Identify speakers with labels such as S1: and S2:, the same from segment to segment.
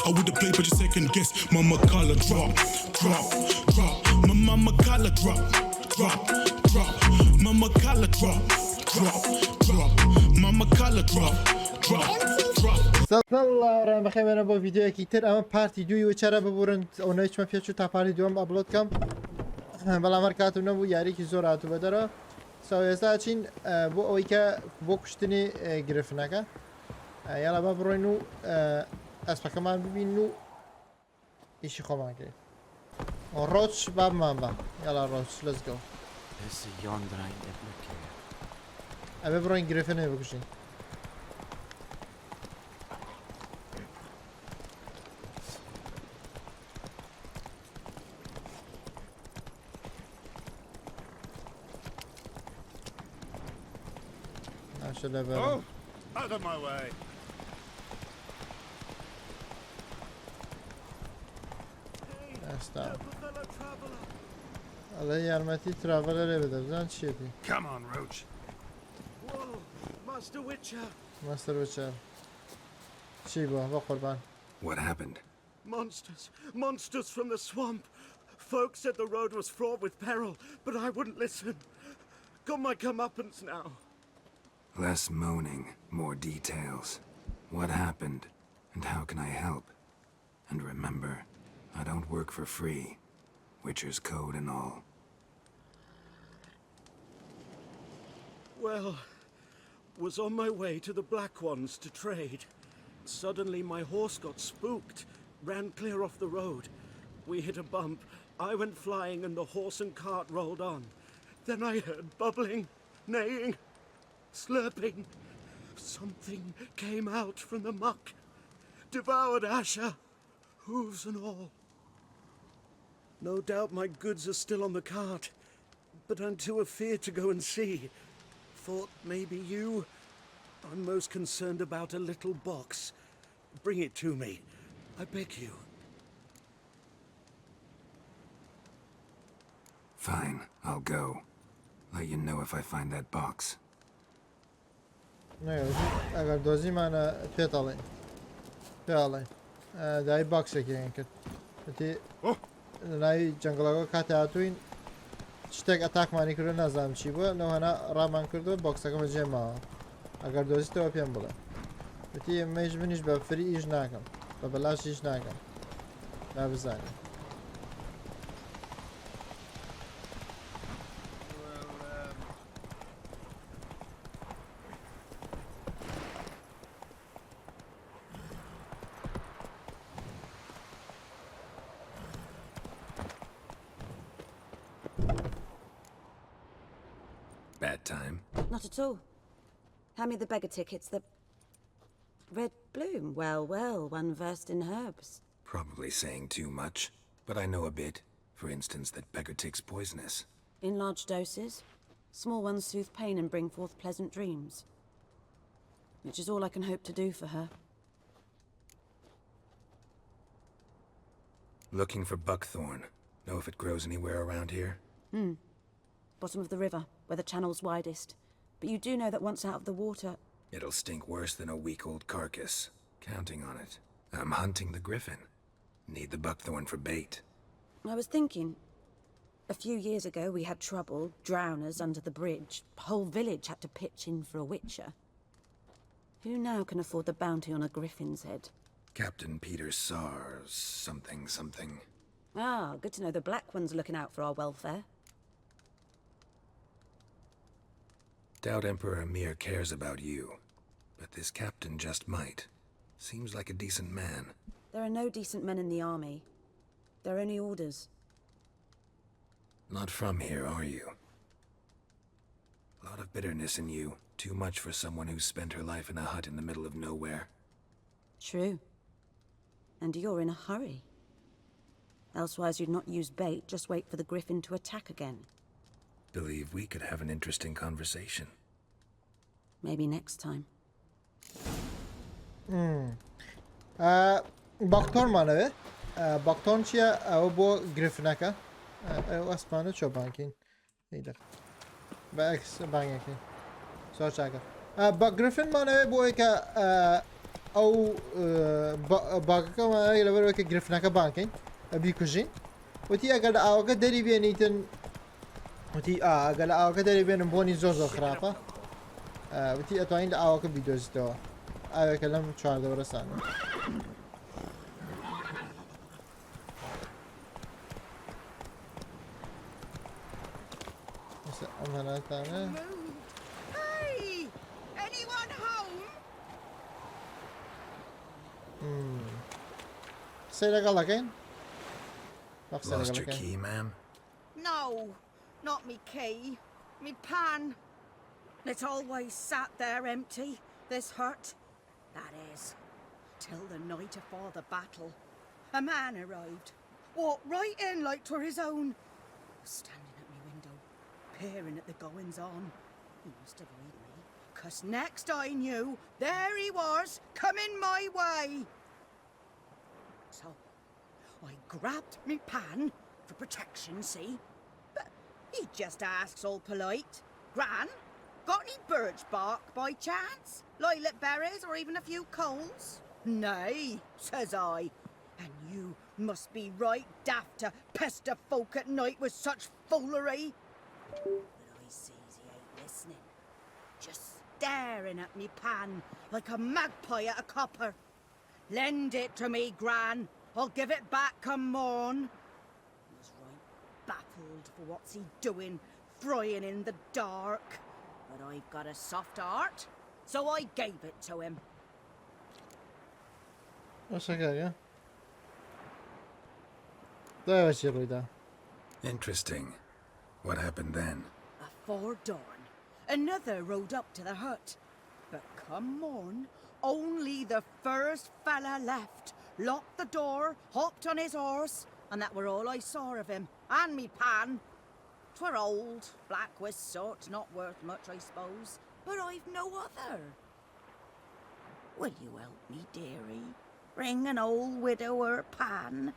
S1: I would've played but you second guess. Mama collar drop, drop, drop. My mama collar drop, drop, drop. Mama collar drop, drop, drop. Mama collar drop, drop, drop.
S2: الله را بخیر با ویدیویکی تر اما پارتی دوی و چرا ببرن اونایی که من پیشو تا پارتی دوم آپلود کم بالا مرکاتم نبود یاری که زور آتو بداره سویسا چین بو اوی که بو کشتنی گرفت نکه یالا با برونو اسپک من ببینو ایشی خوام که روچ باب من با یالا روچ let's go
S3: This yonder ain't the
S2: ابی برون گرفنه بکشین
S4: Oh, out of my way.
S2: الله yarmati traveler بده چیه دی
S4: Come on, Roach.
S5: Whoa, Master Witcher.
S2: Master Witcher. چی با قربان.
S4: What happened?
S5: Monsters from the swamp. Folk said the road was fraught with peril, but I wouldn't listen. Got my comeuppance now.
S4: Less moaning, more details. What happened, and how can I help? And remember, I don't work for free. Witcher's code and all.
S5: Well, was on my way to the Black Ones to trade. Suddenly my horse got spooked, ran clear off the road. We hit a bump, I went flying and the horse and cart rolled on. Then I heard bubbling, neighing, slurping. Something came out from the muck, devoured Asher, hooves and all. No doubt my goods are still on the cart, but I'm too afeard to go and see. Thought maybe you. I'm most concerned about a little box. Bring it to me, I beg you.
S4: Fine, I'll go. Let you know if I find that box.
S2: نه اگر دوزی من پیت آلین دایی باکس که کرد تی نای جنگلاگا کات اتوین چتک اتاک مانی کرد نزدم چی بود نه هنا رامان کرد باکس کم جمع اگر دوزی تو پیام بوده تی میج بنیش به فری ایش نکم به بلاش ایش نکم نه بزنیم
S4: Bad time?
S6: Not at all. Hand me the beggar tickets, the... Red bloom. Well, well, one versed in herbs.
S4: Probably saying too much, but I know a bit. For instance, that beggar tick's poisonous.
S6: In large doses. Small ones soothe pain and bring forth pleasant dreams. Which is all I can hope to do for her.
S4: Looking for buckthorn. Know if it grows anywhere around here?
S6: Bottom of the river, where the channel's widest. But you do know that once out of the water...
S4: It'll stink worse than a week-old carcass. Counting on it. I'm hunting the griffin. Need the buckthorn for bait.
S6: I was thinking... A few years ago we had trouble, drowners under the bridge. Whole village had to pitch in for a witcher. Who now can afford the bounty on a griffin's head?
S4: Captain Peter Sars... something.
S6: Ah, good to know the Black One's looking out for our welfare.
S4: Doubt Emperor Amir cares about you. But this captain just might. Seems like a decent man.
S6: There are no decent men in the army. They're only orders.
S4: Not from here, are you? A lot of bitterness in you. Too much for someone who's spent her life in a hut in the middle of nowhere.
S6: True. And you're in a hurry. Elsewise you'd not use bait, just wait for the griffin to attack again.
S4: Believe we could have an interesting conversation.
S6: Maybe next time.
S2: باکتور مانه باکتور چیه او با گریفنکه او اسمانه چو بانکین ایده با اکس بانکین سوچ اگر با گریفن مانه بو که ئەو باگەکەمە لەبەرەوەی کە گرفنەکە بانکەین بیکوژین وتی ئەگەر لە ئاوەکە دەری بێنیتن وتی ئەگەر لە ئاوەکە دەری بێنم بۆنی زۆر خراپە وتی ئەتوانین لە ئاوەکە بیدۆزیتەوە ئاوێکە لەم چواردەوەرە سانە ئەماناتانە
S7: Hey! Anyone home?
S2: قسەی لەگەڵەکەین
S4: Lost your key, ma'am?
S7: No, not me key. Me pan. It always sat there empty, this hut. That is, till the night afore the battle. A man arrived. Walked right in like 'twere his own. Standing at me window, peering at the goings on. He must have read me, 'cause next I knew, there he was, coming my way. So, I grabbed me pan for protection, see? But he just asks all polite, Gran, got any birch bark by chance? Lilac berries or even a few coals? Nay, says I, and you must be right daft to pester folk at night with such foolery. But I sees he ain't listening, just staring at me pan like a magpie at a copper. Lend it to me, Gran. I'll give it back come morn. I was right baffled for what's he doing, frying in the dark. But I've got a soft heart, so I gave it to him.
S2: ئەشەکەگە داوەچی ڕوویدا
S4: Interesting. What happened then?
S7: Afore dawn, another rode up to the hut. But come morn, only the first fella left, locked the door, hopped on his horse, and that were all I saw of him, and me pan. 'Twere old, black with soot, not worth much, I suppose, but I've no other. Will you help me, dearie? Bring an old widower pan.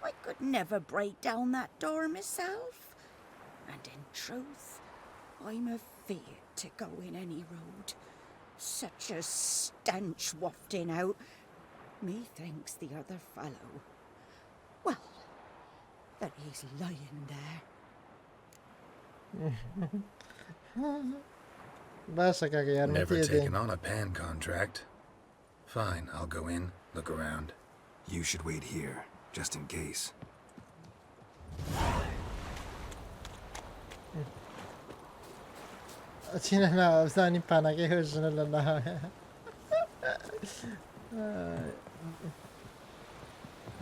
S7: I could never break down that door myself. And in truth, I'm afeard to go in any road. Such a stench wafting out. Methinks the other fellow, well, that he's lying there.
S2: باشەکەگە
S4: Never
S2: یارمەتی
S4: taken on a pan contract. Fine, I'll go in, look around. You should wait here, just in case.
S2: ئەچینە ناوەزانی پانەکەی هێژنە لە ناوێ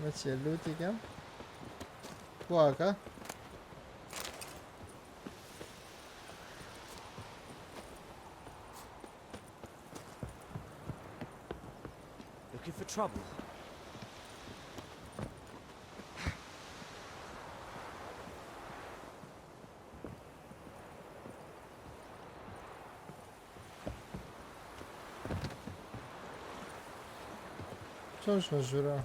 S2: بەچێ لوتیکەم واکە
S3: Looking for trouble?
S2: چۆنشە ژورە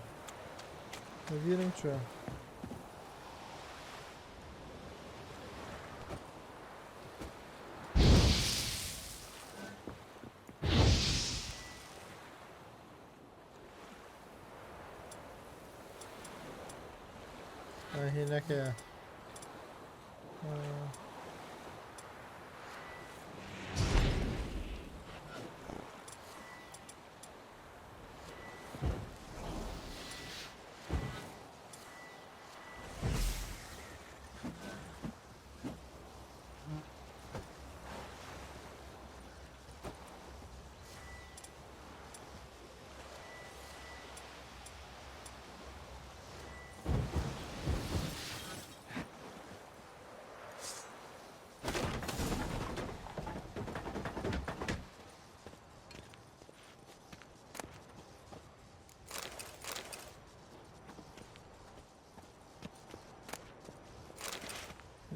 S2: بەبیرم چوە هینەکەیە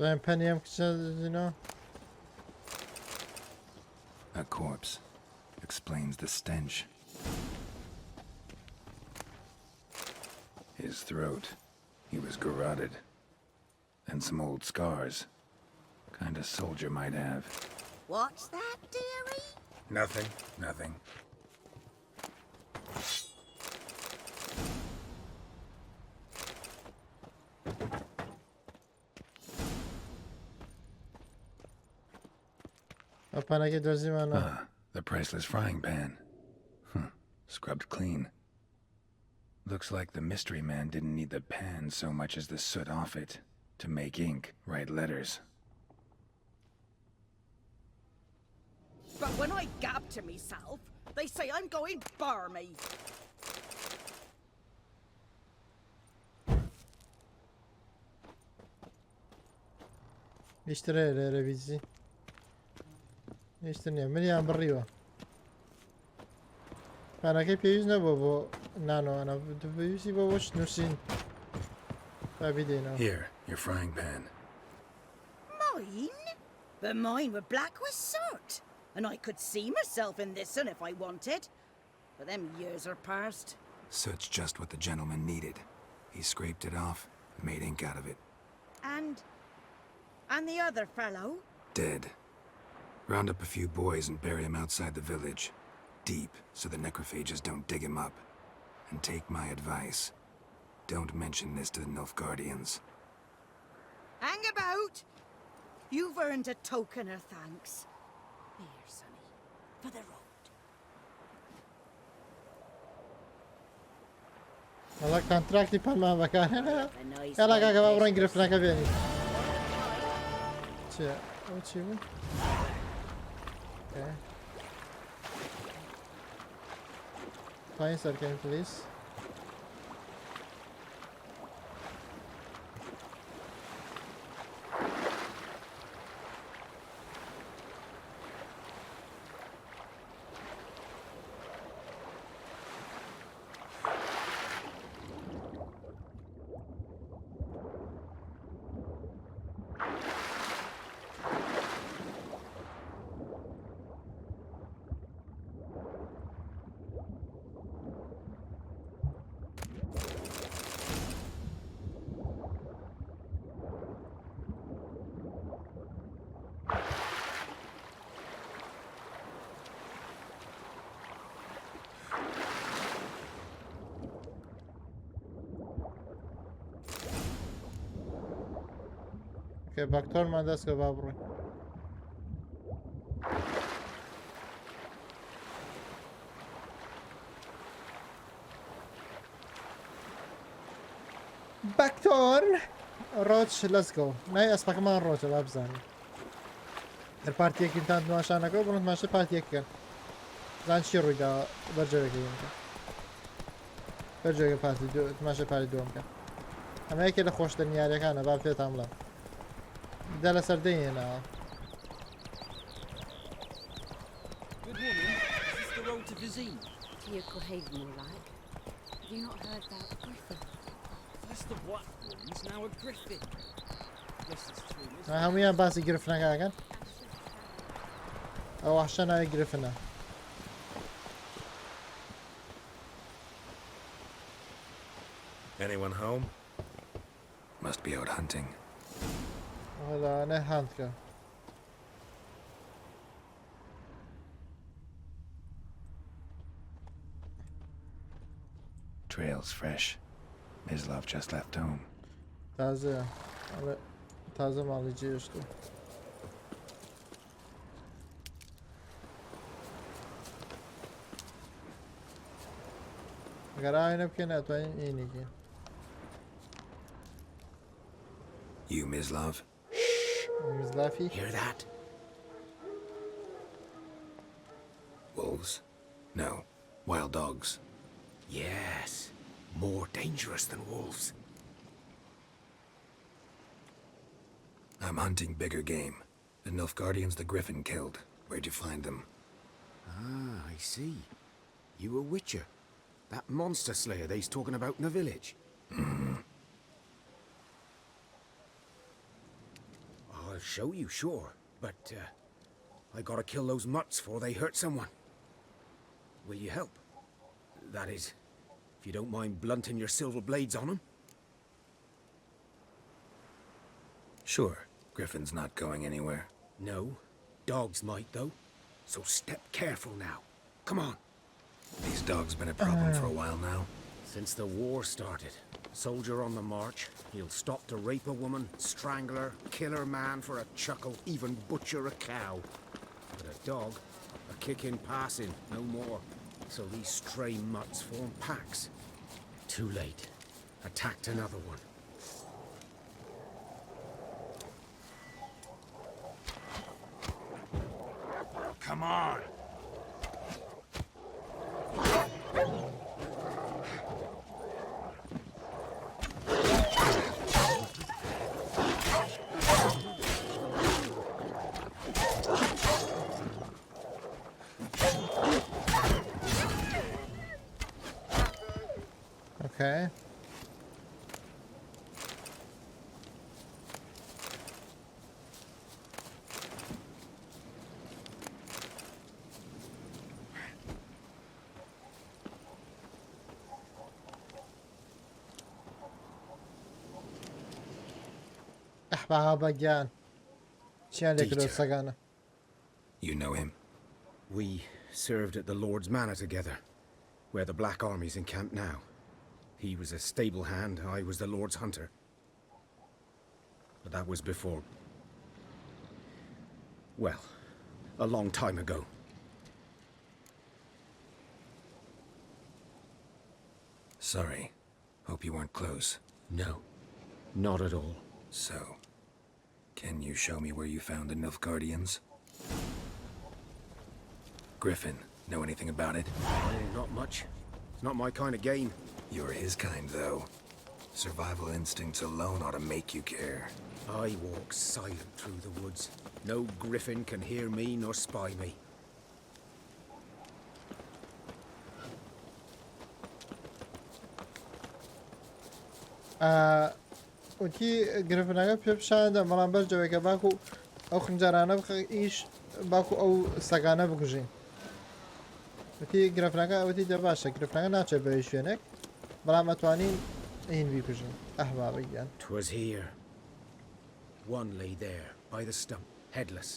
S2: دایم پەنیەم کچە دێنەوە
S4: A corpse. Explains the stench. His throat. He was garroted. And some old scars. Kind of soldier might have.
S7: What's that, dearie?
S4: Nothing. Nothing.
S2: پەنەکەی دۆزیمانەوە.
S4: The priceless frying pan. Scrubbed clean. Looks like the mystery man didn't need the pan so much as the soot off it to make ink, write letters.
S7: But when I gab to myself, they say I'm going barmy.
S2: بیشترە لێرە بیزی. هیچتر نییە منیان بڕیوە. پانەکەی پێویست نەبوو بۆ نانەوەنە پێویستی بۆ بۆش نووسین. با بیدەینەوە.
S4: Here, your frying pan.
S7: Mine? But mine were black with soot. And I could see myself in this one if I wanted. But them years are past.
S4: Soot's just what the gentleman needed. He scraped it off, made ink out of it.
S7: And the other fellow?
S4: Dead. Round up a few boys and bury him outside the village. Deep, so the necrophages don't dig him up. And take my advice. Don't mention this to the Nilfgaardians.
S7: Hang about! You've earned a token of thanks. Here, sonny, for the road.
S2: وەڵا کانتراکتی پەنمان بەکارهێنا. هێڵا کاکە با بڕۆین گرفتنەکە بێنین. چییە؟ ئەو چی بوو؟ پایین سەرکەین پلیس. که باکتور من دست که بابروی باکتور روچ let's go نه اسپاک من روچه بابزانی در پارتی یکی تاند نواشانه که برند ماشه پارتی یکی کن زن چی روی دا برجوه که یم کن برجوه که پارتی ماشه پارتی دوم کن همه یکی لخوش دنیاری کنه باب فیت هملا ده لسردین ها
S3: Good woman, is this the road to Vizine?
S6: To your Cohaven, more like. Have you not heard about the griffin?
S3: That's the black one's now a griffin. Guess it's true, isn't it?
S2: همون باسی گرفتن کن او وحشا نای گرفتنه
S4: Anyone home? Must be out hunting.
S2: حالا نه هند که
S4: Trail's fresh. Mislav just left home.
S2: تازه آره تازه مالی جیش تو اگر آینه بکنه تو اینی که
S4: You, Mislav?
S2: مزلافی
S5: Hear that?
S4: Wolves? No. Wild dogs.
S5: Yes. More dangerous than wolves.
S4: I'm hunting bigger game. The Nilfgaardians the Griffin killed. Where'd you find them?
S5: Ah, I see. You a witcher. That monster slayer they's talking about in the village. I'll show you, sure. But, I gotta kill those mutts before they hurt someone. Will you help? That is, if you don't mind blunting your silver blades on them.
S4: Sure. Griffin's not going anywhere.
S5: No. Dogs might, though. So step careful now. Come on.
S4: These dogs been a problem for a while now.
S5: Since the war started, soldier on the march, he'll stop to rape a woman, strangle her, kill her man for a chuckle, even butcher a cow. But
S8: a dog. A kick in passing, no more. So these stray mutts form packs. Too late. Attacked another one.
S4: Come on!
S2: Okay.
S4: You know him?
S8: We served at the Lord's Manor together, where the Black Army's encamped now. He was a stable hand, I was the Lord's hunter. But that was before... well, a long time ago.
S4: Sorry. Hope you weren't close.
S8: No, not at all.
S4: So, can you show me where you found the Nilfgaardians? Griffin, know anything about it?
S8: Not much. It's not my kind of game.
S4: You're his kind, though. Survival instincts alone ought to make you care.
S8: I walk silent through the woods. No griffin can hear me nor spy me.
S2: وتی گرفنەکە پێ پیشاندا بەڵام بەر جەوەیەکە باکو ئەو خنجارانە بخە ئیش باکو ئەو سەگانە بکوژین وتی گرفنەکە ئەوتی دە باشە گرفنەکە ناچێت بەوەی شوێنێک بەڵام ئەتوانین هین بیکوژین ئەحبابە گیان.
S8: 'Twas here. One lay there, by the stump, headless.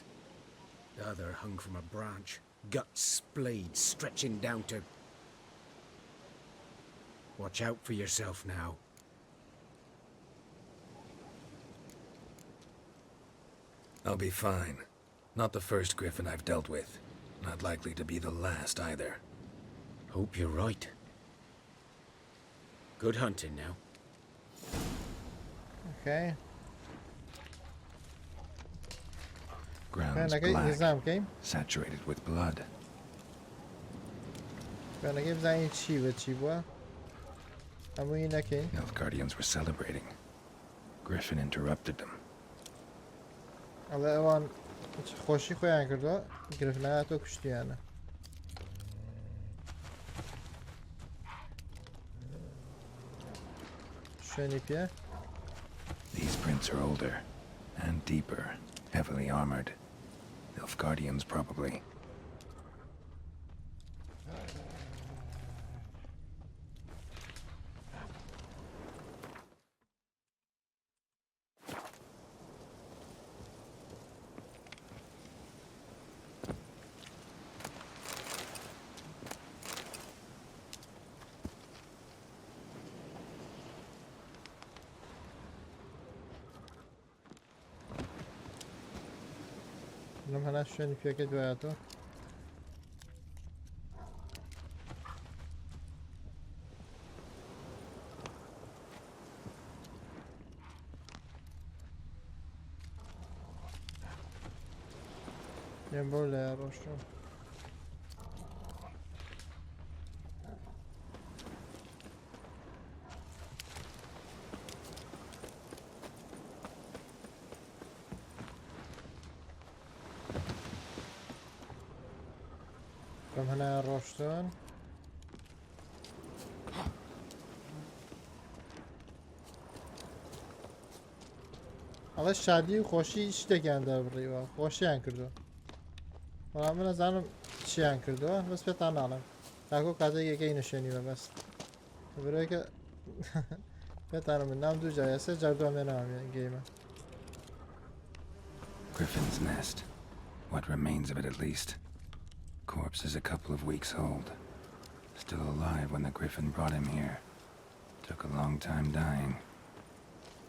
S8: The other hung from a branch, guts splayed, stretching down to... Watch out for yourself now.
S4: I'll be fine. Not the first griffin I've dealt with. Not likely to be the last either.
S8: Hope you're right. Good hunting now.
S2: Okay.
S4: Ground's black, saturated with blood. Nilfgaardians were celebrating. Griffin interrupted them.
S2: ئەوان خۆشی خۆیان کردووە گرفنەکە کوشتیانە. شوێنی پێ.
S4: These prints are older and deeper, heavily armored. Nilfgaardians, probably.
S2: لەم هەنا شوێنی پێکە دوایەتەوە. پێم بۆ لە ڕۆشتۆ. لەم هەنا ڕۆشتۆن. ئەڵە شادی و خۆشی شتێکیان دەبڕیوە خۆشییان کردووە بەڵام من نەزانم چیان کردووە بەس پێتان ناڵێم تاکۆ کاتێک یەکەی نەشێنیوە بەس برۆیکە پێتانم من نام دوو جار سێ جار دوامێناوە گەیمە.
S4: Griffin's nest. What remains of it at least. Corpse is a couple of weeks old. Still alive when the griffin brought him here. Took a long time dying.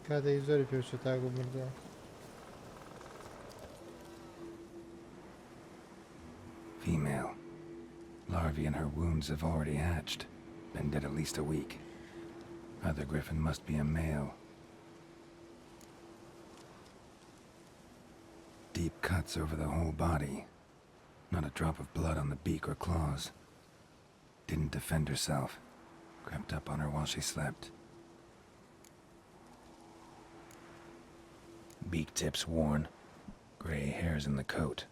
S2: کاتێک زۆری پێوچوو تاکۆ مردووە.
S4: larvae in her wounds have already hatched. Been dead at least a week. Other griffin must be a male. Deep cuts over the whole body. Not a drop of blood on the beak or claws. Didn't defend herself. Crept up on her while she slept. Beak tips worn. Gray hairs in the coat.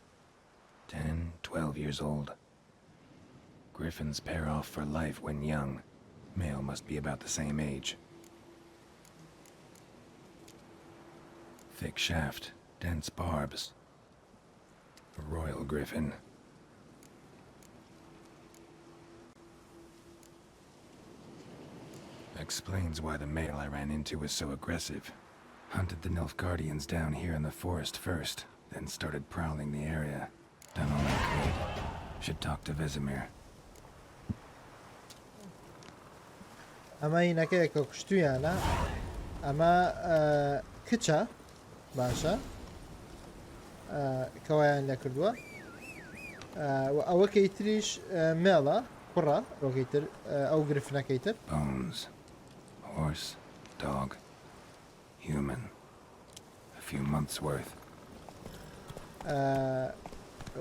S4: 10, 12 years old. Griffins pair off for life when young. Male must be about the same age. Thick shaft, dense barbs. A royal griffin. Explains why the male I ran into was so aggressive. Hunted the Nilfgaardians down here in the forest first, then started prowling the area. Done all I could. Should talk to Vesemir.
S2: ئەمە هینەکەیە کە کوشتویانە ئەمە کچە باشە کەوایان لە کردووە ئەوەکەی تریش مێڵە کوڕە ئەوەکەی تر ئەو گرفنەکەی تر
S4: Bones. Horse. Dog. Human. A few months worth.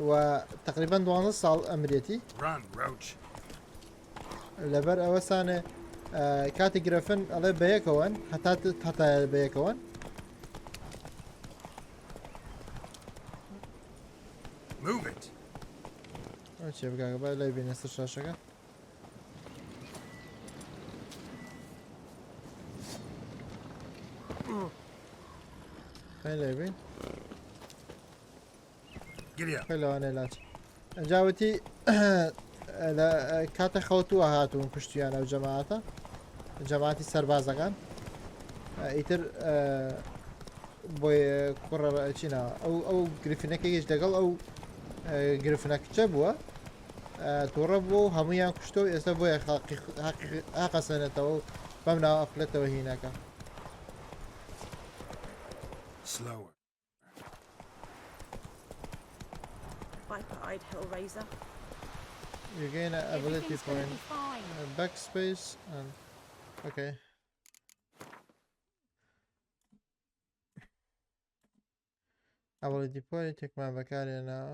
S2: و تقریبا 12 ساڵ ئەمرێتی
S4: Run, Roach.
S2: لەبەر ئەوە سانێ کاتی گرفن ئەڵێ بەیەکەوەن هەتا بەیەکەوەن
S4: Move it.
S2: چێ بگاگە با لای بینە سەر شاشەکە خەی لای بین خەی لەوانەی لاچ ئەنجاوتی لە کاتە خەوتووە هاتوون کوشتیان ئەو جەماعەتە جەماعەتی سەربازەکان ئیتر بۆی کوڕە چینە ئەو گرفینەکەیش دەگەڵ ئەو گرفنە کچە بووە تووڕە بوو هەمویان کوشتەوە ئێستا بۆیە ئاقەسەنێتەوە و بەم ناوە ئەفلێتەوە هینەکە
S4: Slower.
S6: Viper-eyed Hellraiser.
S2: You gain an ability point, backspace, and okay. Ability point, take my Bakari now.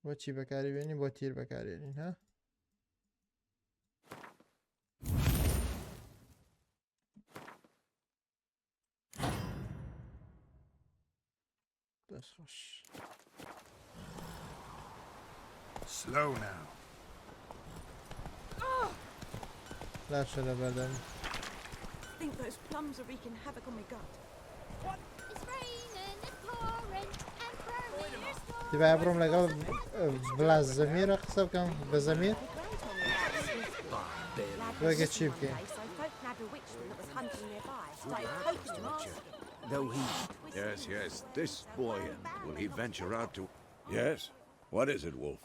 S2: What she Bakari Vini, what here Bakari, huh? That's
S4: Slow now.
S2: لا شو ابدا
S6: I think those plums are wreaking havoc on my gut.
S9: It's raining, it's pouring, and throwing your storm.
S2: تبع عبرهم لقال بلا زمير اقصى كم بزمير وقت شيبكي
S8: Though he...
S10: Yes, this boy, will he venture out to... Yes? What is it, Wolf?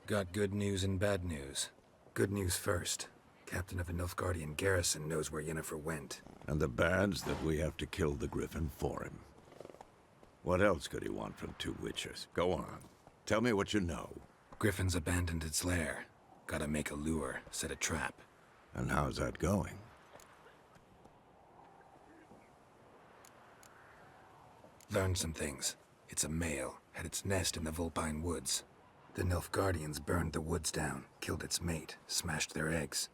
S4: Got good news and bad news. Good news first. Captain of a Nilfgaardian garrison knows where Yennefer went.
S10: And the bad's that we have to kill the Griffin for him. What else could he want from two witches? Go on. Tell me what you know.
S4: Griffin's abandoned its lair. Gotta make a lure, set a trap.
S10: And how's that going?
S4: Learned some things. It's a male, had its nest in the Vulpine Woods. The Nilfgaardians burned the woods down, killed its mate, smashed their eggs.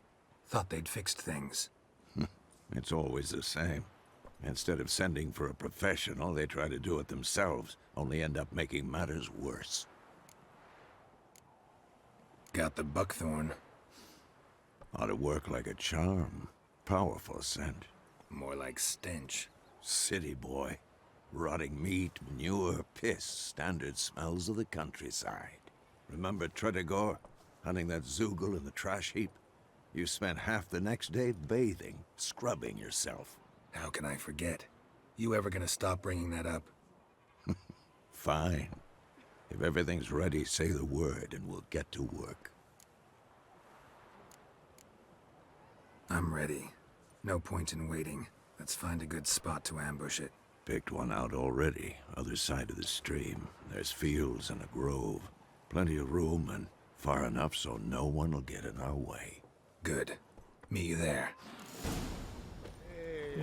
S4: Thought they'd fixed things.
S10: It's always the same. Instead of sending for a professional, they try to do it themselves, only end up making matters worse.
S4: Got the buckthorn.
S10: Ought to work like a charm. Powerful scent.
S4: More like stench.
S10: City boy. Rotting meat, manure, piss, standard smells of the countryside. Remember Tredegor? Hunting that Zoogle in the trash heap? You spent half the next day bathing, scrubbing yourself.
S4: How can I forget? You ever gonna stop bringing that up?
S10: Fine. If everything's ready, say the word and we'll get to work.
S4: I'm ready. No point in waiting. Let's find a good spot to ambush it.
S10: Picked one out already, other side of the stream. There's fields and a grove. Plenty of room and far enough so no one will get in our way.
S4: Good. Meet you there.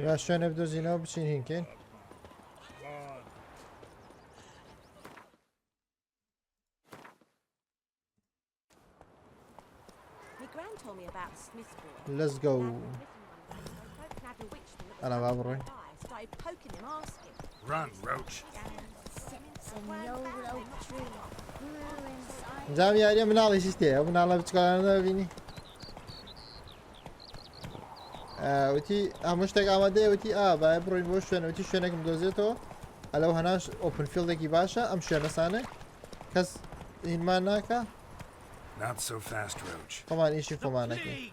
S2: باش شوێنە بدۆزینەوە بچین هینکەین. Let's go. أنا بابروي.
S4: Run, Roach.
S2: جام یاریە مناڵی سیستەیە مناڵە بچکارانە ببینی. وتی هەموو شتێک ئامادەیە وتی باید بڕۆین بۆ شوێنە وتی شوێنێکم دۆزێتەوە ئەلەو هەناش ئۆپن فیلدێکی باشە ئەم شوێنەسانە کەس هینمان ناکە.
S4: Not so fast, Roach.
S2: خۆمان ئیشی خۆمانەکەین.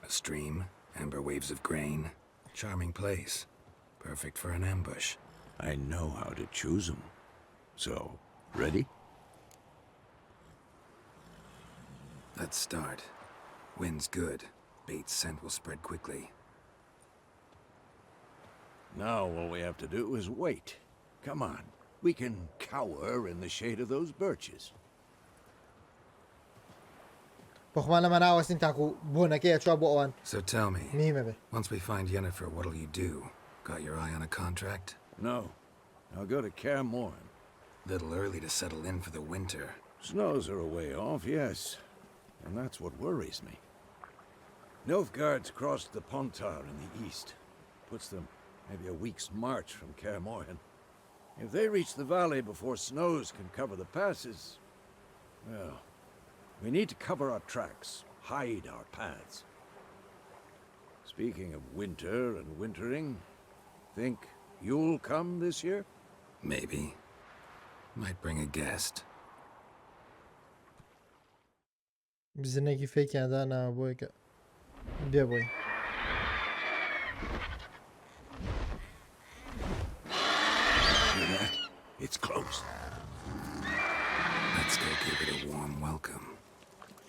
S4: A stream, amber waves of grain. Charming place. Perfect for an ambush.
S10: I know how to choose them. So, ready?
S4: Let's start. Wind's good. Bait's scent will spread quickly.
S10: Now all we have to do is wait. Come on. We can cower in the shade of those birches.
S2: بۆخمان لەمە ناوەستین تاکو بۆنەکەیە چوە بۆ ئەوان.
S4: So tell me,
S2: میمە بێ.
S4: once we find Yennefer, what'll you do? Got your eye on a contract?
S10: No. I'll go to Kaer Morhen.
S4: Little early to settle in for the winter.
S10: Snows are a way off, yes. And that's what worries me. Nilfgaard's crossed the Pontar in the east. Puts them maybe a week's march from Kaer Morhen. If they reach the valley before snows can cover the passes, well, we need to cover our tracks, hide our paths. Speaking of winter and wintering, think you'll come this year?
S4: Maybe. Might bring a guest.
S2: بزنێکی فێکیان داناوە بۆی کە بێبووی.
S10: It's close.
S4: Let's go give it a warm welcome.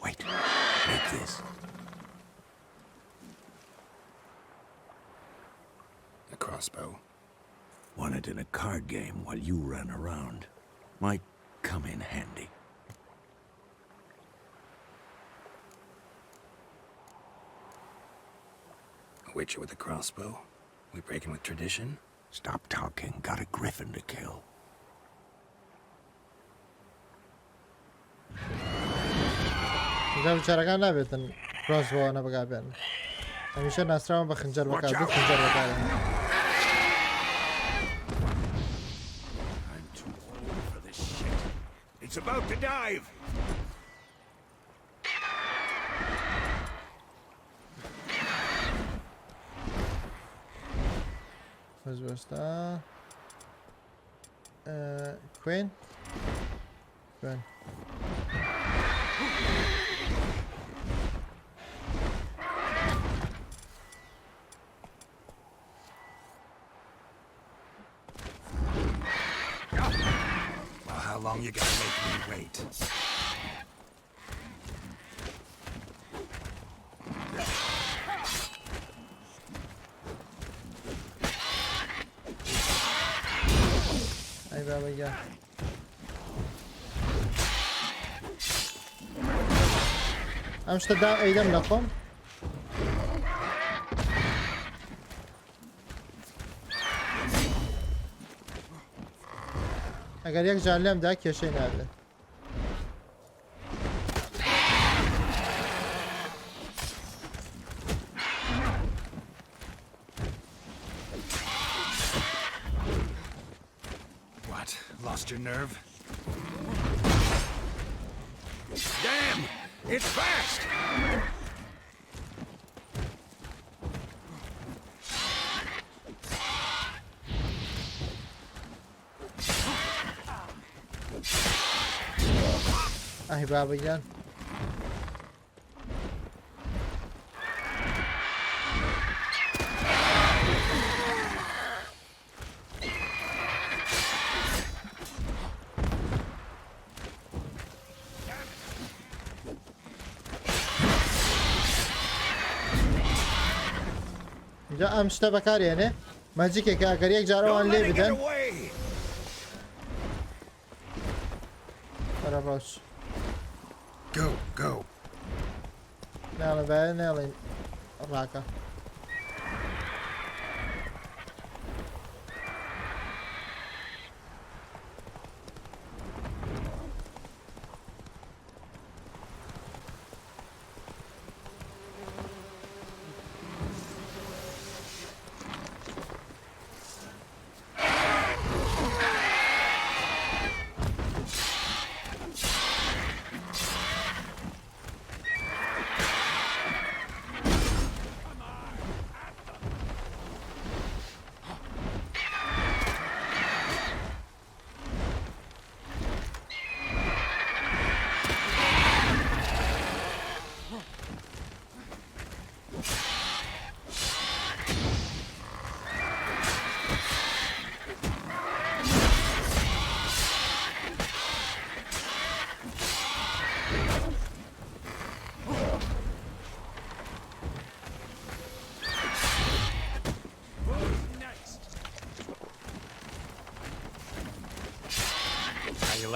S10: Wait, like this.
S4: A crossbow.
S10: Won it in a card game while you ran around. Might come in handy.
S4: A witcher with a crossbow? We breaking with tradition?
S10: Stop talking. Got a griffin to kill.
S2: اینجا بیچارەکان نابێتن کڕۆسبۆوانە بەکاربێن. هەمیشە ناسراون بە خنجەر بەکار دوو خنجەر بەکارن.
S10: I'm too old for this shit. It's about to dive.
S2: Возможно. Queen. Queen.
S4: Well, how long you gonna make me wait?
S2: Ay baba gel. ئەم شتە دا ئەیدەم لە خۆم. ئەگەر یەک جار لێمدا کێشەی نابێت.
S4: What? Lost your nerve?
S10: Damn! It's fast!
S2: Ay baba gel. جا ئەم شتە بەکارێنێ مەجیکێکە ئەگەر یەک جارەوان لێ بدەن وەرە باش ناڵێ بایە ناڵێن ڕاکە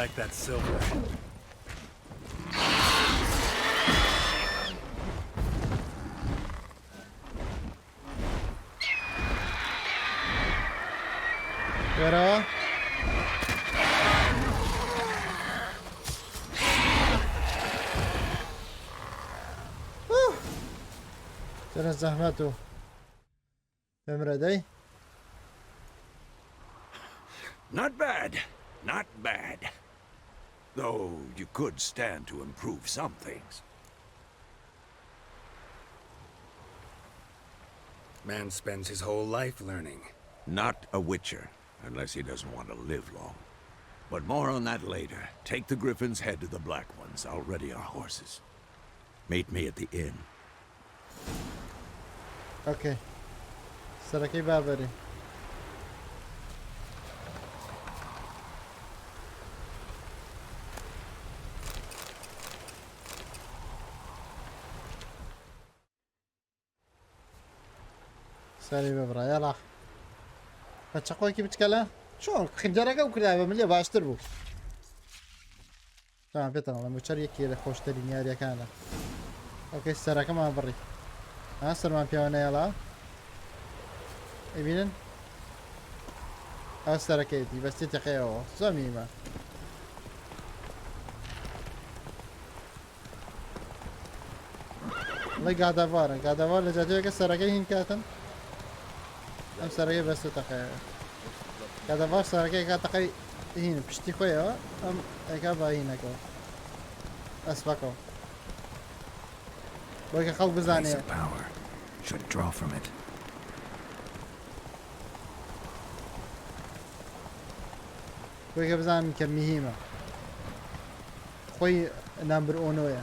S11: Like that silver.
S2: وەرەوە چرا زەحمەت و بمرە دەی
S10: Not bad. Not bad. Though you could stand to improve some things.
S11: Man spends his whole life learning.
S10: Not a witcher, unless he doesn't want to live long. But more on that later. Take the Griffin's head to the Black Ones. I'll ready our horses. Meet me at the inn.
S2: Okay. سەرەکەی بابەری سەری ببڕە یاڵا بە چەقۆیەکی بچکەلە چۆن خنجەرەکە و کراوە من لێ باشتر بوو تمام پێتەوە موچەر یەکی لە خۆشترین یاریەکانە ئۆکەی سەرەکەمان بڕی ها سەرمان پیاوە نەیەڵا ئەبینن ئەو سەرەکەیەتی بەستی تەقەیەوە زۆمیمەڵی گادەوارە گادەوار لە جاتەیەکە سەرەکەی هین کاتن ئەم سەرەکەی بەستە تەقەیەوە گادەوار سەرەکەی کاتەقەی هین پشتی خۆیەوە ئەم ئەکا با هینەکەەوە ئەسپەکەەوە بۆی کە خەڵک بزانێ
S4: should draw from it.
S2: بۆی کە بزانن کە میهیمە خۆی نامبر ئۆنۆیە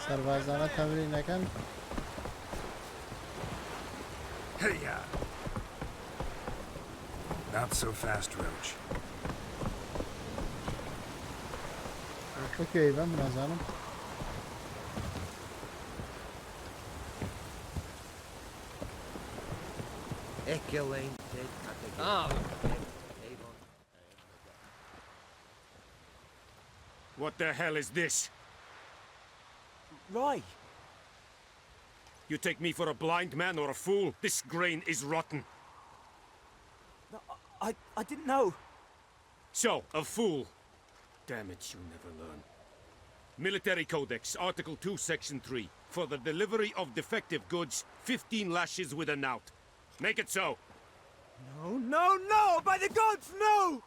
S2: سەربازانە تەمرینەکەن
S11: Hey-ya! Not so fast, Roach.
S2: اوکی من نازانم
S11: What the hell is this?
S5: Rye!
S11: You take me for a blind man or a fool? This grain is rotten.
S5: No, I didn't know.
S11: So, a fool. Damn it, you never learn. Military Codex, Article 2, Section 3. For the delivery of defective goods, 15 lashes with a knout. Make it so.
S5: No, no, no! By the gods, no!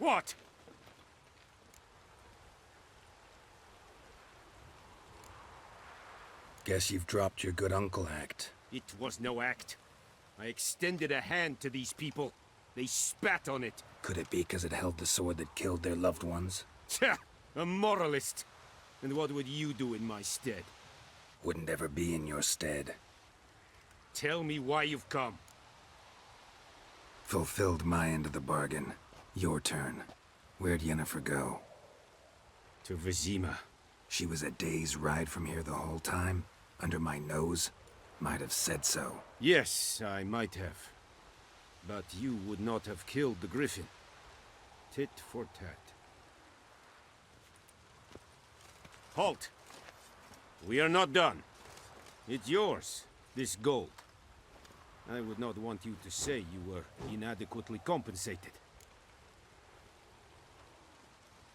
S11: What?
S12: Guess you've dropped your good uncle act.
S11: It was no act. I extended a hand to these people. They spat on it.
S4: Could it be because it held the sword that killed their loved ones?
S11: Tja, a moralist. And what would you do in my stead?
S4: Wouldn't ever be in your stead.
S11: Tell me why you've come.
S4: Fulfilled my end of the bargain. Your turn. Where'd Yennefer go?
S11: To Vizima.
S4: She was a day's ride from here the whole time? Under my nose? Might have said so.
S11: Yes, I might have. But you would not have killed the griffin. Tit for tat. Halt! We are not done. It's yours, this gold. I would not want you to say you were inadequately compensated.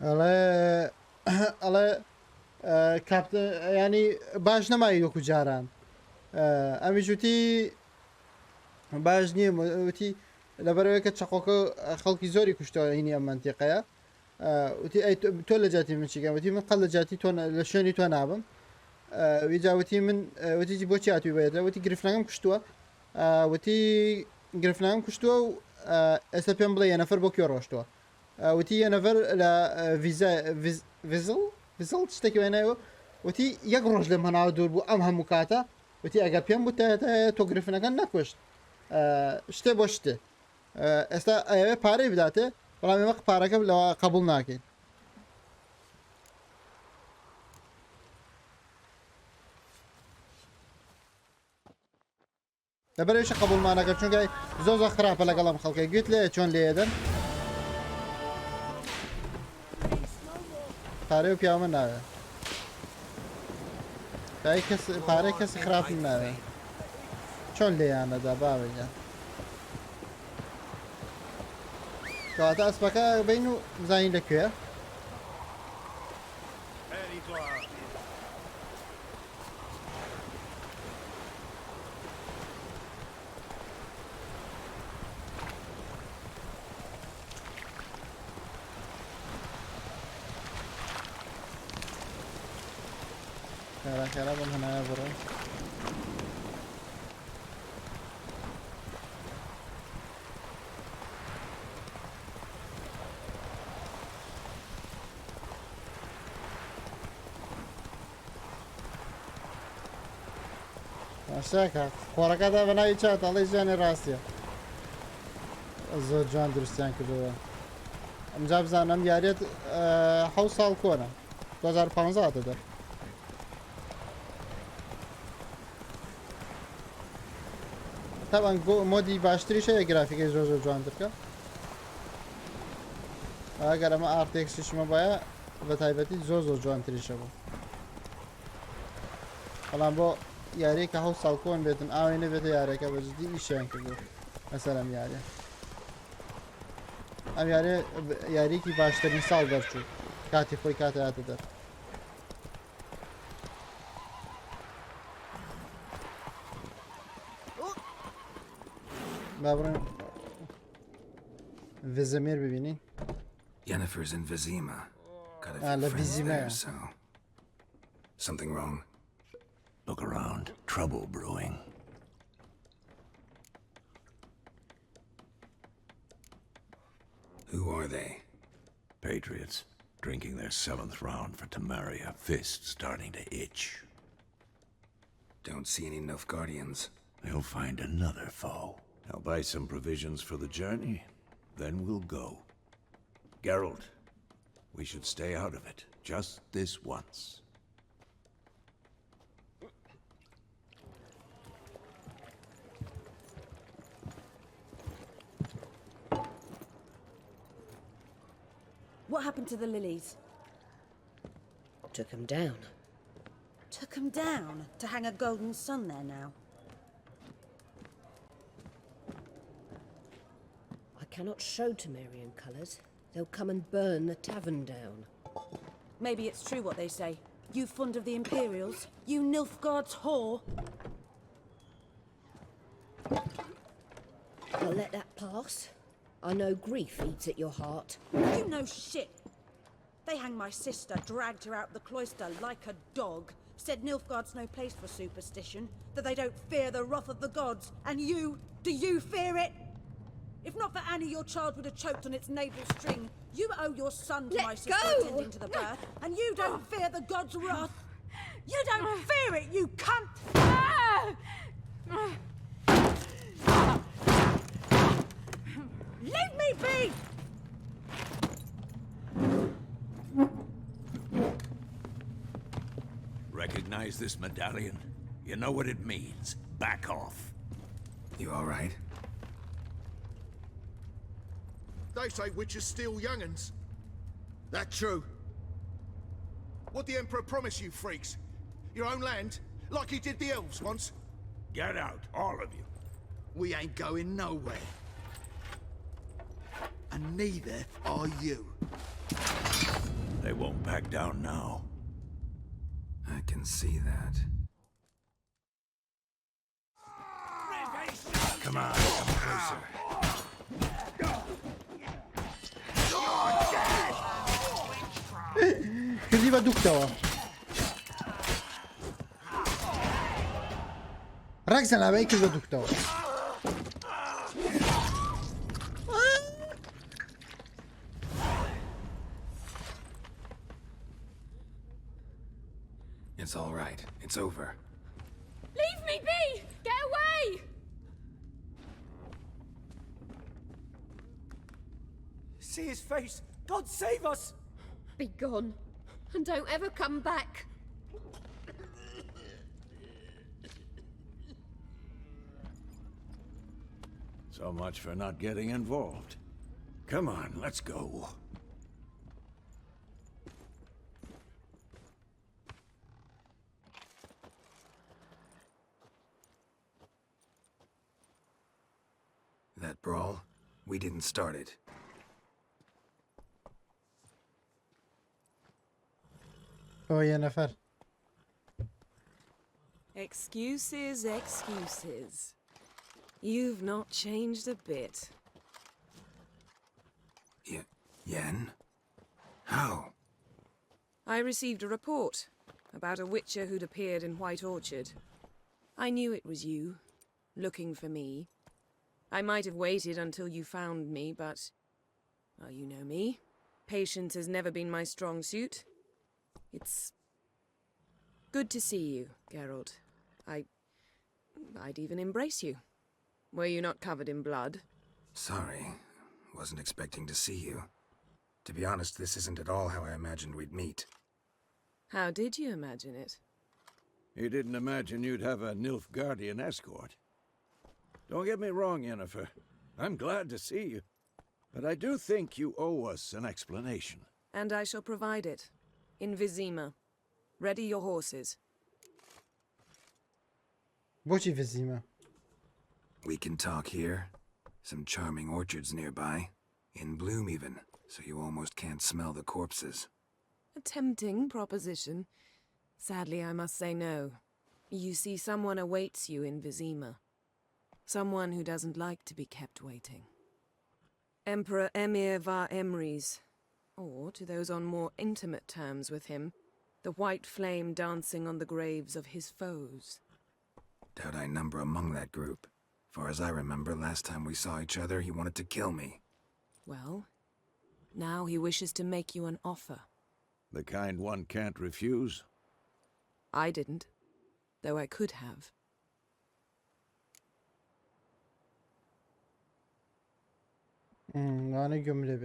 S2: ئەڵێ ینی باش نەمای وەکو جاران ئەمیش وتی باش نییە وتی لەبەرەوەی کە چەقۆکە خەڵکی زۆری کوشتەوە هینی ئەم منتیقەیە وتی تۆ لە جاتی من چیگەم وتی من قەڵ لە جاتی تۆ لە شوێنی تۆ نابم ویجاوتی من وتی بۆچی هاتووی بێتە وتی گرفنەکەم کوشتووە وتی گرفنەکەم کوشتووە و ئێستا پێم بڵێ یەنەفەر بۆ کوێ ڕۆشتووە وتی یەنەفەر لە ڤیزڵ شتێکی وێنایەوە وتی یەک ڕۆژ لەم هەناوە دوور بوو ئەم هەموو کاتە وتی ئەگەر پێم بوو تۆ گرفنەکە نەکوشت شتێ بۆ شتێ ئێستا ئەوێ پارەی بداتێ بەڵام ئێمە پارەکە لەوە قبول ناکەین لەبەرەوەیش قبولمانەکە چونکە زۆر خراپە لەگەڵ ئەم خەڵکە گوێت لێ چۆن لێدەن پارەی و پیاوە ناوێ پارەی کەسی خراپی ناوێ چۆن لێیانەدا باوەیە کەواتە ئەسپەکە بین و بزانین لەکوێ خێرا بم هەنایە بڕۆ باشاکە خۆڕەکەدا بەناوی چات ئەڵێ ژیانی ڕاستیە زۆر جوان دروستیان کردەوە ئەمجا بزانم یاریت 7 ساڵ کۆنە 2015 دەدە طبعا مۆدی باشتریش هەیە گرافیکەی زۆر زۆر جوانترکە ئەگەر ئەمە ئارتێکسیشمە باە بە تایبەتی زۆر زۆر جوانتریشە بوو بەڵام بۆ یاریەکە 7 ساڵ کۆن بێتن ئاوێ نەبێتە یارەکە بەجددی ئیشیان کردو لەسەر ئەم یاریە ئەم یاریەکی باشترین ساڵ دەرچوو کاتی خۆی کاتە هاتە دەر Vizimir bibinin.
S4: Yennefer's in Vizima. Got a few friends there, so... Something wrong?
S10: Look around. Trouble brewing.
S4: Who are they?
S10: Patriots. Drinking their 7th round for Tamaria. Fist starting to itch.
S4: Don't see any Nilfgaardians.
S10: They'll find another foe. I'll buy some provisions for the journey, then we'll go. Geralt, we should stay out of it, just this once.
S6: What happened to the lilies?
S12: Took them down.
S6: Took them down? To hang a golden sun there now?
S12: I cannot show Temerian colours. They'll come and burn the tavern down.
S6: Maybe it's true what they say. You fond of the Imperials? You Nilfgaard's whore?
S12: I'll let that pass. I know grief eats at your heart.
S6: You know shit. They hanged my sister, dragged her out the cloister like a dog.
S7: said Nilfgaard's no place for superstition, that they don't fear the wrath of the gods. And you, do you fear it? If not for Annie, your child would have choked on its navel string. You owe your son to my sister attending to the birth, and you don't fear the gods' wrath. You don't fear it, you cunt! Leave me be!
S10: Recognize this medallion? You know what it means. Back off.
S4: You all right?
S13: They say witches steal young'uns. That true? What'd the Emperor promise you, freaks? Your own land? Like he did the elves once?
S10: Get out, all of you.
S13: We ain't going nowhere. And neither are you.
S10: They won't back down now.
S4: I can see that. Come on, come closer.
S2: کردی بە دووکتەوە ڕێک زەناوەی کرد بە دووکتەوە
S4: It's all right. It's over.
S9: Leave me be! Get away!
S3: See his face! God save us!
S9: Be gone, and don't ever come back.
S10: So much for not getting involved. Come on, let's go.
S4: That brawl, we didn't start it.
S2: ئەوە یە نەفەر
S6: Excuses, excuses. You've not changed a bit.
S4: Yen? How?
S6: I received a report about a witcher who'd appeared in White Orchard. I knew it was you, looking for me. I might have waited until you found me, but... well, you know me. Patience has never been my strong suit. It's... good to see you, Geralt. I'd even embrace you. Were you not covered in blood?
S4: Sorry. Wasn't expecting to see you. To be honest, this isn't at all how I imagined we'd meet.
S6: How did you imagine it?
S10: You didn't imagine you'd have a Nilfgaardian escort. Don't get me wrong, Yennefer. I'm glad to see you. But I do think you owe us an explanation.
S6: And I shall provide it. In Vizima. Ready your horses.
S2: بۆچی فزیمە
S4: We can talk here. Some charming orchards nearby. In bloom even, so you almost can't smell the corpses.
S6: A tempting proposition. Sadly, I must say no. You see, someone awaits you in Vizima. Someone who doesn't like to be kept waiting. Emperor Emir var Emrys. Or, to those on more intimate terms with him, the white flame dancing on the graves of his foes.
S4: Doubt I number among that group. Far as I remember, last time we saw each other, he wanted to kill me.
S6: Well, now he wishes to make you an offer.
S10: The kind one can't refuse?
S6: I didn't, though I could have.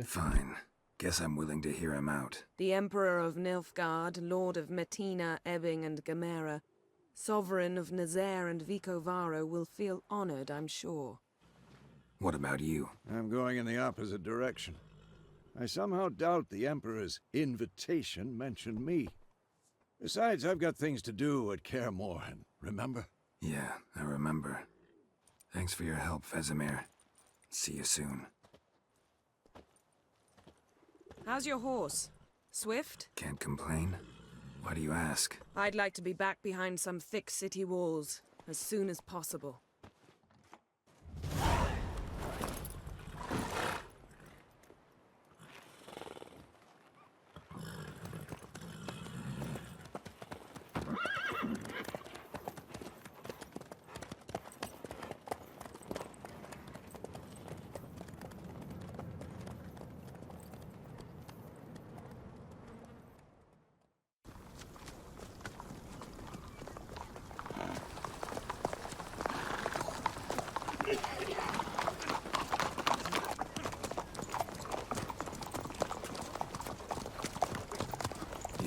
S4: Fine. Guess I'm willing to hear him out.
S6: The Emperor of Nilfgaard, Lord of Metina, Ebbing and Gamera, Sovereign of Nazaire and Vicovaro will feel honored, I'm sure.
S4: What about you?
S10: I'm going in the opposite direction. I somehow doubt the Emperor's invitation mentioned me. Besides, I've got things to do at Kaer Morhen, remember?
S4: Yeah, I remember. Thanks for your help, Vesemir. See you soon.
S6: How's your horse? Swift?
S4: Can't complain. Why do you ask?
S6: I'd like to be back behind some thick city walls as soon as possible.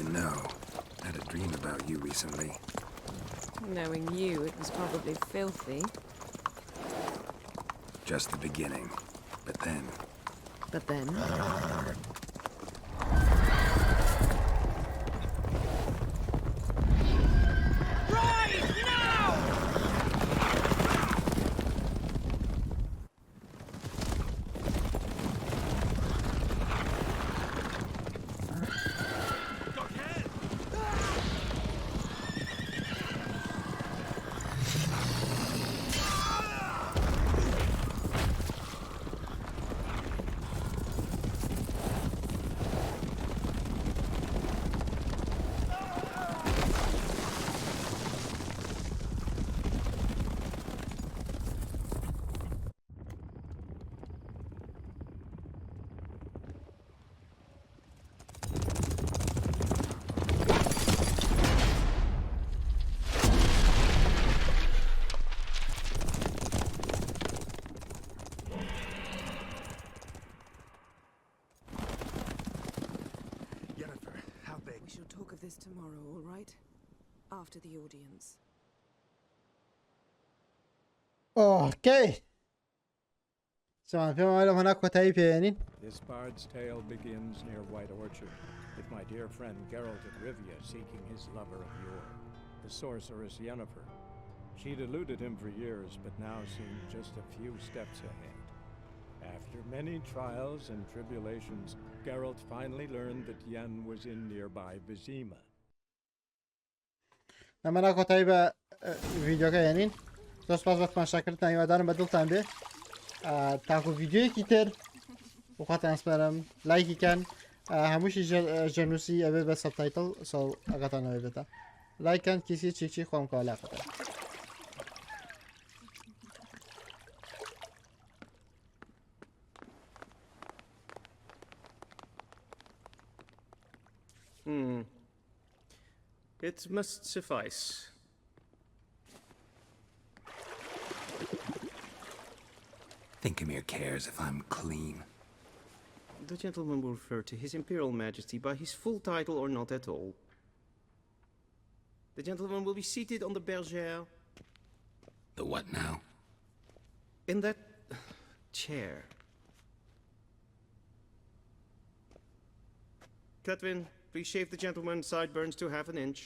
S4: to know. I had a dream about you recently.
S14: Knowing you, it was probably filthy.
S4: Just the beginning. But then...
S14: But then? We shall talk of this tomorrow, all right? After the audience.
S2: اوكي سواء فيما معلوم هناك كتاي بيانين.
S15: This bard's tale begins near White Orchard, with my dear friend Geralt of Rivia seeking his lover of yore, the sorceress Yennefer. She'd eluded him for years, but now seemed just a few steps ahead. After many trials and tribulations, Geralt finally learned that Yen was in nearby Vizima.
S2: ئەمە کۆتایی بە ڤیددیۆکە یانین زۆر سپاس بەتمان شاکردتان هیوادارم بەدڵتان بێ تاکو ڤیددیۆیەکی تر وخواتان سپارم لایکیکەن هەمووشی ژەنووسی ئەبێ بە سەبتایتڵ سەڵ ئەگەتانەوەی بێتە لایکەن کیسی چیکی خۆم کالاقەتە.
S5: It must suffice.
S4: Thinkamere cares if I'm clean.
S5: The gentleman will refer to His Imperial Majesty by his full title or not at all. The gentleman will be seated on the bergère.
S4: The what now?
S5: In that chair. Catwin, please shave the gentleman's sideburns to half an inch.